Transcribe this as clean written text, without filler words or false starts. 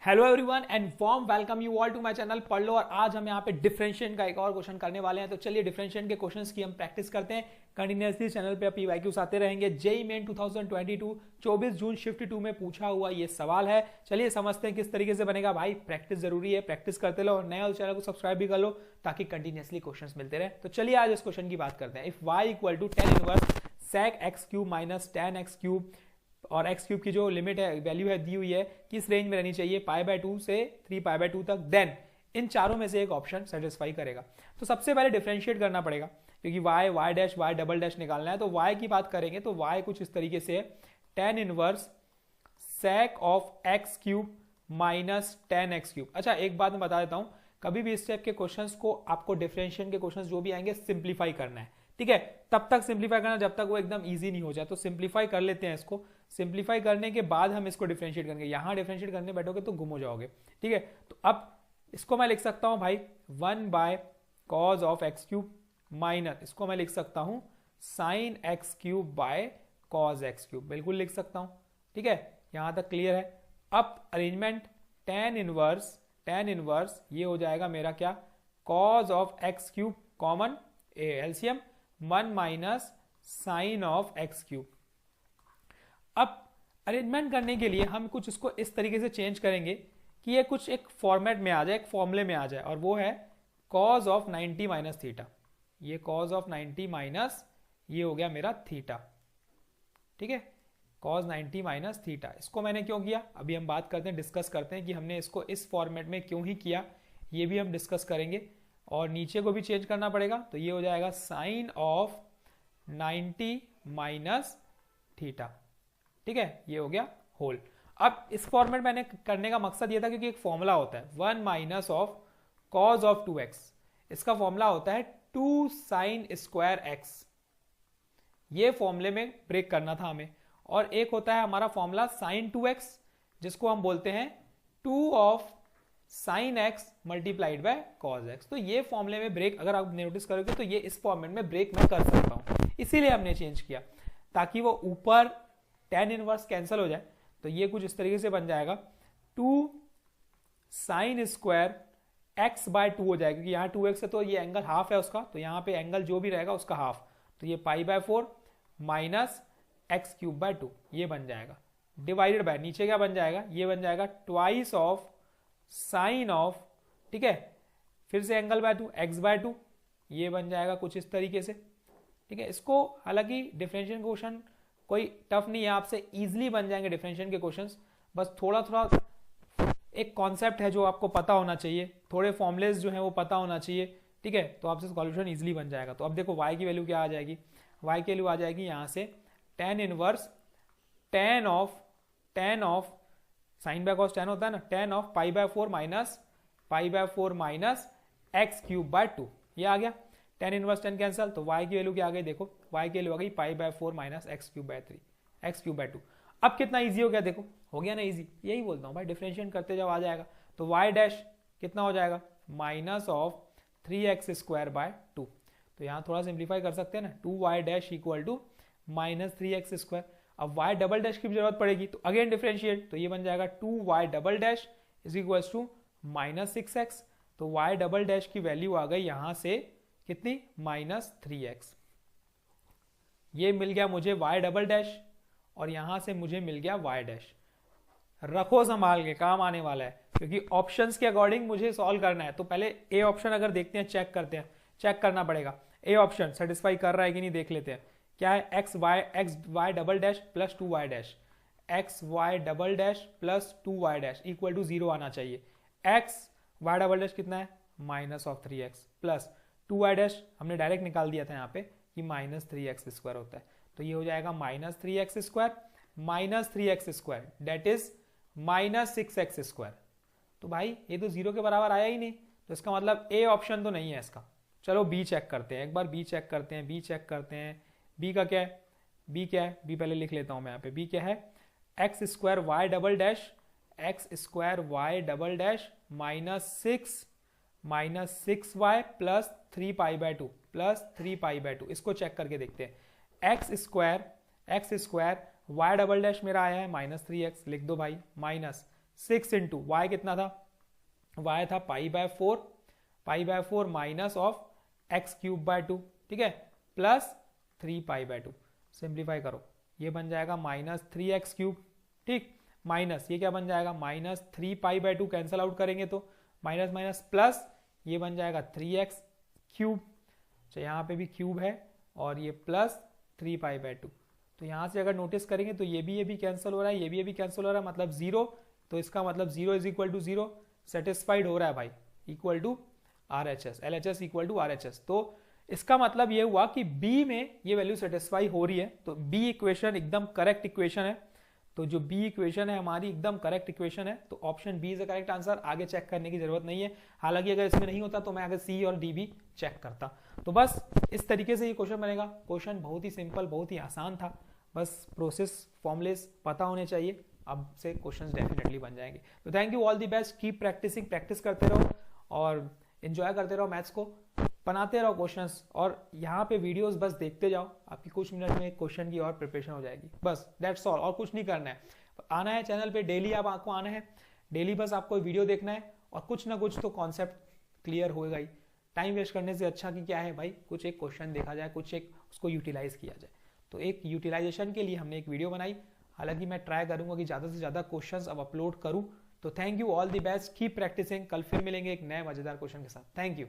Hello everyone and warm welcome you all to my channel Padh Lo. और आज हम यहाँ पे डिफरेंशिएशन का एक और क्वेश्चन करने वाले हैं। तो चलिए डिफरेंशिएशन के क्वेश्चंस की हम प्रैक्टिस करते हैं कंटिन्यूअसली। चैनल पे पीवाईक्यूज आते रहेंगे। जेईई मेन 2022 24 जून शिफ्ट 2 में पूछा हुआ ये सवाल है। चलिए समझते हैं किस तरीके से बनेगा। भाई प्रैक्टिस जरूरी है, प्रैक्टिस करते लो और नए वाले चैनल को सब्सक्राइब भी कर लो ताकि कंटिन्यूअसली क्वेश्चंस मिलते रहे। तो चलिए आज इस क्वेश्चन की बात करते हैं। If y equal to tan inverse sec x cube minus tan x cube और x क्यूब की जो लिमिट है, वैल्यू है, दी हुई है, किस रेंज में रहनी चाहिए π/2 से 3π/2 तक, देन इन चारों में से एक ऑप्शन सेटिस्फाई करेगा। तो सबसे पहले डिफरेंशिएट करना पड़ेगा क्योंकि y dash y double dash निकालना है। तो y की बात करेंगे तो y कुछ इस तरीके से है tan inverse sec of x cube minus tan x cube. अच्छा एक बात मैं बता देता हूं, कभी भी इस टाइप के क्वेश्चंस को आपको डिफरेंशिएशन के क्वेश्चंस जो भी आएंगे सिंप्लीफाई करना है, ठीक है। तब तक सिंप्लीफाई करना जब तक वो एकदम इजी नहीं हो जाए। तो सिंप्लीफाई कर लेते हैं इसको। सिंप्लीफाई करने के बाद हम इसको डिफरेंशिएट करेंगे। यहां डिफरेंशिएट करने बैठोगे तो गुम हो जाओगे, ठीक है। तो अब इसको मैं लिख सकता हूं भाई 1/cos of x cube minus, इसको मैं लिख सकता हूं sin x cube by cos x cube, बिल्कुल लिख सकता हूं, ठीक है। यहां तक क्लियर है। अब अरेंजमेंट tan इनवर्स ये हो जाएगा मेरा क्या, cos of x cube common LCM 1 minus sine of x cube. अब अरेंजमेंट करने के लिए हम कुछ इसको इस तरीके से चेंज करेंगे कि ये कुछ एक फॉर्मेट में आ जाए, एक फॉर्मूले में आ जाए, और वो है cos ऑफ 90 माइनस थीटा। ये cos ऑफ 90 माइनस ये हो गया मेरा थीटा, ठीक है, cos 90 माइनस थीटा। इसको मैंने क्यों किया अभी हम बात करते हैं, डिस्कस करते हैं कि हमने इसको इस फॉर्मेट में क्यों ही किया, ये भी हम डिस्कस करेंगे। और नीचे को भी चेंज करना पड़ेगा तो ये हो जाएगा साइन ऑफ 90 माइनस थीटा, ठीक है, ये हो गया होल। अब इस फॉर्मेट मैंने करने का मकसद ये था क्योंकि एक फॉर्मूला होता है 1 minus of cause of 2x, इसका फॉर्मूला होता है 2 साइन स्क्वायर x। ये फॉर्मूले में ब्रेक करना था हमें। और एक होता है हमारा फॉर्मूला साइन 2x जिसको हम बोलते हैं 2 of sine x multiplied by cause x। तो ये फॉर्मूले में ब्रेक अगर आप नोटिस करोगे तो ये इस फॉर्मेट में ब्रेक मैं कर सकता हूं, इसीलिए हमने चेंज किया ताकि वो ऊपर tan इनवर्स कैंसिल हो जाए। तो ये कुछ इस तरीके से बन जाएगा 2 साइन स्क्वायर x बाय 2 हो जाएगा क्योंकि यहाँ 2x है तो ये एंगल हाफ है उसका, तो यहाँ पे एंगल जो भी रहेगा उसका हाफ, तो ये π/4 माइनस एक्स क्यूब बाय 2 ये बन जाएगा, डिवाइडेड बाय नीचे क्या बन जाएगा, ये बन जाएगा ट्वाइस ऑफ साइन ऑफ, ठीक है, फिर से एंगल बाय 2 x बाय 2 ये बन जाएगा कुछ इस तरीके से, ठीक है। इसको हालांकि डिफरेंशिएशन क्वेश्चन कोई टफ नहीं है, आपसे इजीली बन जाएंगे डिफरेंशिएशन के क्वेश्चंस। बस थोड़ा थोड़ा एक कॉन्सेप्ट है जो आपको पता होना चाहिए, थोड़े फॉर्मुलेज जो है वो पता होना चाहिए, ठीक है, तो आपसे सॉल्यूशन इजीली बन जाएगा। तो अब देखो y की वैल्यू क्या आ जाएगी, y की वैल्यू आ जाएगी यहाँ से tan inverse tan of sine by cos tan होता है ना, tan of π/4 minus x cube by 2 ये आ गया। tan इनवर्स tan कैंसिल, तो y की वैल्यू क्या आ गई, देखो y की वैल्यू आ गई π/4 minus x cube by 3 x cube by 2। अब कितना इजी हो गया, देखो हो गया ना इजी, यही बोलता हूँ भाई, डिफरेंशिएट करते जब आ जाएगा तो y डैश कितना हो जाएगा minus of 3x square by 2। तो यहाँ थोड़ा सिंप्लीफाई कर सकते हैं ना, 2y dash equal to minus 3x square. अब y डबल डैश की जरूरत पड़ेगी तो अगेन डिफरेंशिएट, तो ये बन जाएगा 2y double dash is equals to minus 6x। तो y डबल डैश की वैल्यू आ गई यहां से कितनी, माइनस 3x। ये मिल गया मुझे y डबल डैश और यहां से मुझे मिल गया y डैश। रखो संभाल के, काम आने वाला है क्योंकि ऑप्शंस के अकॉर्डिंग मुझे सॉल्व करना है। तो पहले ए ऑप्शन अगर देखते हैं, चेक करते हैं, चेक करना पड़ेगा ए ऑप्शन सेटिस्फाई कर रहा है कि नहीं, देख लेते हैं। क्या है, x y double dash plus 2y dash, x y double dash plus 2y dash equal to 0 आना चाहिए। एक्स वाई डबल डैश कितना है, minus of 3x plus 2y dash हमने डायरेक्ट निकाल दिया था यहाँ पे कि माइनस 3x स्क्वायर होता है। तो ये हो जाएगा minus 3x square that is minus 6x square. तो भाई ये तो 0 के बराबर आया ही नहीं, तो इसका मतलब ए ऑप्शन तो नहीं है इसका। चलो बी चेक करते हैं, एक बार बी चेक करते हैं, बी चेक करते हैं। बी का क्या है, बी क्या है, बी पहले लिख लेता हूं मैं यहाँ पे। बी क्या है, x square y double dash minus 6y plus 3π/2 इसको चेक करके देखते हैं। X square y double dash मेरा आया है माइनस 3x, लिख दो भाई, माइनस 6 इंटू वाई कितना था, वाई था pi by 4 minus of x cube by 2, ठीक है, प्लस 3 पाई बाय 2। सिंप्लीफाई करो, ये बन जाएगा -3x³ ठीक, माइनस ये क्या बन जाएगा -3 पाई बाय 2, कैंसल आउट करेंगे तो माइनस माइनस प्लस ये बन जाएगा 3x³, तो यहाँ पे भी क्यूब है और ये प्लस 3 पाई बाय 2। तो यहाँ से अगर नोटिस करेंगे तो ये भी कैंसिल हो रहा है, ये भी कैंसिल हो रहा है, मतलब 0, तो इसका मतलब 0 इज इक्वल टू 0 सेटिस्फाइड हो रहा है भाई, equal to RHS, LHS equal to RHS। तो इसका मतलब ये हुआ कि B में ये वैल्यू सेटिस्फाई हो रही है, तो B इक्वेशन एकदम करेक्ट इक्वेशन है। तो जो B इक्वेशन है हमारी एकदम करेक्ट इक्वेशन है, तो option B is the correct answer, आगे चेक करने की जरूरत नहीं है। हालांकि अगर इसमें नहीं होता तो मैं आगे C और D भी चेक करता। तो बस इस तरीके से ये क्वेश्चन बनेगा। क्वेश्चन बहुत ही सिंपल, बहुत ही आसान था, बस प्रोसेस फॉर्मुलेस पता होने चाहिए, अब से क्वेश्चंस डेफिनेटली बन जाएंगे। तो thank you, all the best, keep practising, practice करते रहो और एंजॉय करते रहो मैथ्स को, बनाते रहो क्वेश्चंस, और यहाँ पे वीडियोस बस देखते जाओ, आपकी कुछ मिनट में क्वेश्चन की और प्रिपरेशन हो जाएगी। बस दैट्स ऑल, और कुछ नहीं करना है। आना है चैनल पे डेली, आप आपको आना है डेली, बस आपको वीडियो देखना है और कुछ ना कुछ तो कॉन्सेप्ट क्लियर होएगा ही। टाइम वेस्ट करने से अच्छा कि क्या है भाई, कुछ एक क्वेश्चन देखा जाए, कुछ एक उसको यूटिलाइज किया जाए। तो एक यूटिलाइजेशन के लिए हमने एक वीडियो बनाई, हालांकि मैं ट्राई करूंगा कि ज़्यादा से ज़्यादा क्वेश्चंस अब अपलोड करूं। तो thank you, all the best, keep practising. कल फिर मिलेंगे एक नए मजेदार क्वेश्चन के साथ। Thank you.